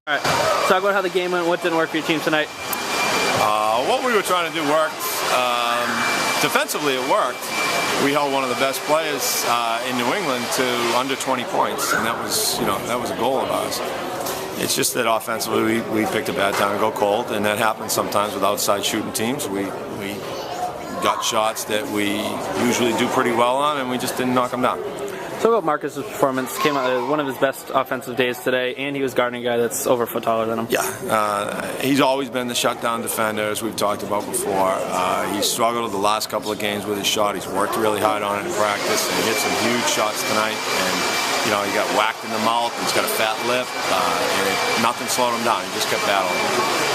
All right, talk about how the game went. What didn't work for your team tonight? What we were trying to do worked. Defensively, it worked. We held one of the best players in New England to under 20 points, and that was a goal of ours. It's just that offensively, we picked a bad time to go cold, and that happens sometimes with outside shooting teams. We got shots that we usually do pretty well on, and we just didn't knock them down. Talk about Marcus's performance. Came out one of his best offensive days today, and he was guarding a guy that's over a foot taller than him. Yeah, he's always been the shutdown defender, as we've talked about before. He struggled the last couple of games with his shot. He's worked really hard on it in practice, and he hit some huge shots tonight. And he got whacked in the mouth. He's got a fat lip, and nothing slowed him down. He just kept battling.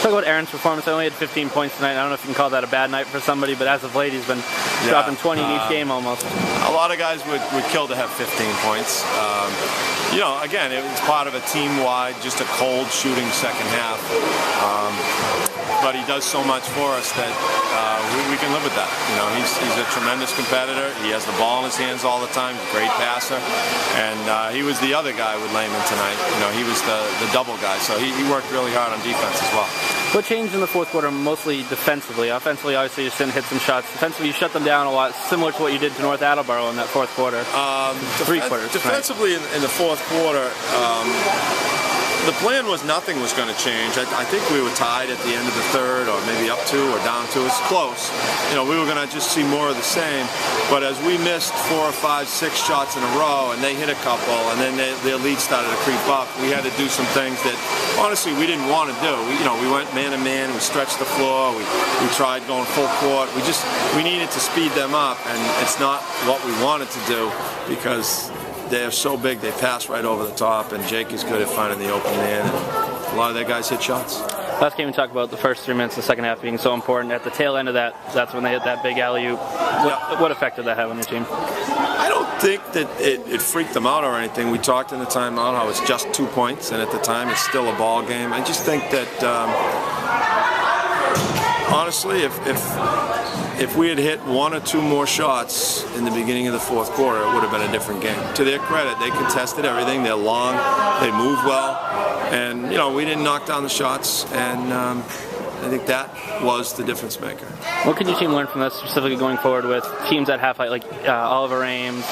Talk about Aaron's performance. I only had 15 points tonight. I don't know if you can call that a bad night for somebody, but as of late, he's been dropping 20 in each game almost. A lot of guys would kill to have 15 points. Again, it was part of a team-wide, just a cold shooting second half. But he does so much for us that we can live with that. He's a tremendous competitor. He has the ball in his hands all the time. He's a great passer. And he was the other guy with Lehman tonight. He was the double guy. So he worked really hard on defense as well. What changed in the fourth quarter, mostly defensively? Offensively, obviously, you just didn't hit some shots. Defensively, you shut them down a lot, similar to what you did to North Attleboro in that fourth quarter. Three quarters. Defensively, in the fourth quarter, the plan was nothing was going to change. I think we were tied at the end of the third, or maybe up 2 or down 2. It's close. We were going to just see more of the same. But as we missed 4 or 5, 6 shots in a row, and they hit a couple, and then their lead started to creep up, we had to do some things that, honestly, we didn't want to do. We went man-to-man, we stretched the floor, we tried going full court. We needed to speed them up, and it's not what we wanted to do because they're so big, they pass right over the top, and Jake is good at finding the open man, and a lot of their guys hit shots. Last game we talked about the first 3 minutes of the second half being so important. At the tail end of that, that's when they hit that big alley-oop. What effect did that have on your team? I don't think that it freaked them out or anything. We talked in the timeout how it's just 2 points, and at the time it's still a ball game. I just think that, honestly, if we had hit 1 or 2 more shots in the beginning of the fourth quarter, it would have been a different game. To their credit, they contested everything. They're long, they move well, and we didn't knock down the shots, and I think that was the difference maker. What can your team learn from this, specifically going forward with teams that have like Oliver Ames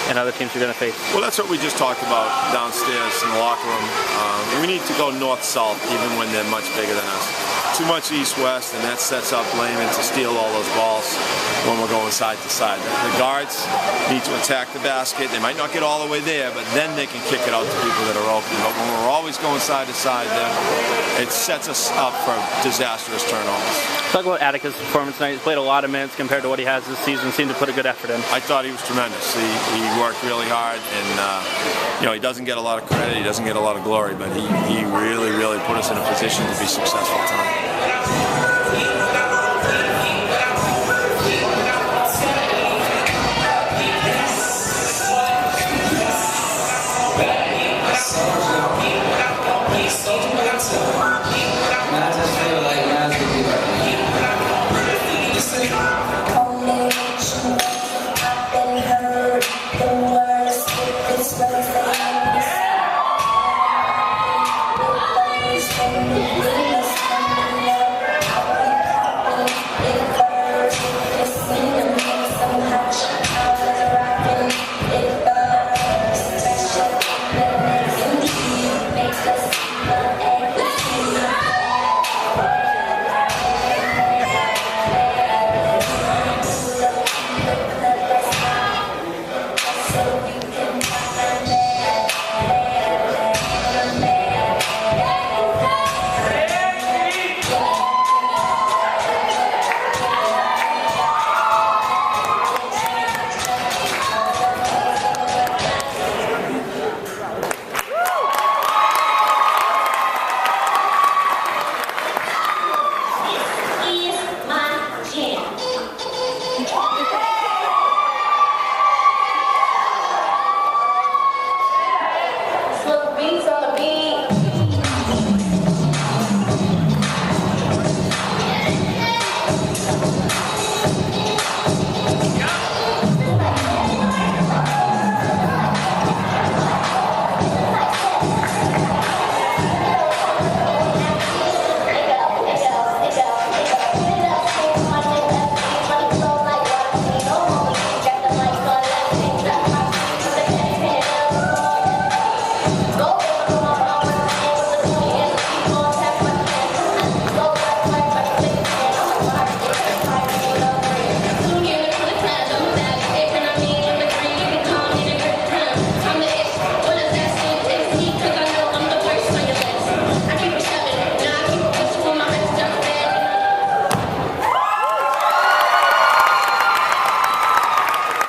and other teams you're going to face? Well, that's what we just talked about downstairs in the locker room. We need to go north-south even when they're much bigger than us. Too much east-west, and that sets up Lehman to steal all those balls when we're going side to side. The guards need to attack the basket. They might not get all the way there, but then they can kick it out to people that are open. But when we're always going side to side, then it sets us up for disastrous turnovers. Talk about Atticus' performance tonight. He's played a lot of minutes compared to what he has this season. Seemed to put a good effort in. I thought he was tremendous. He worked really hard, and he doesn't get a lot of credit. He doesn't get a lot of glory, but he really, really put us in a position to be successful tonight.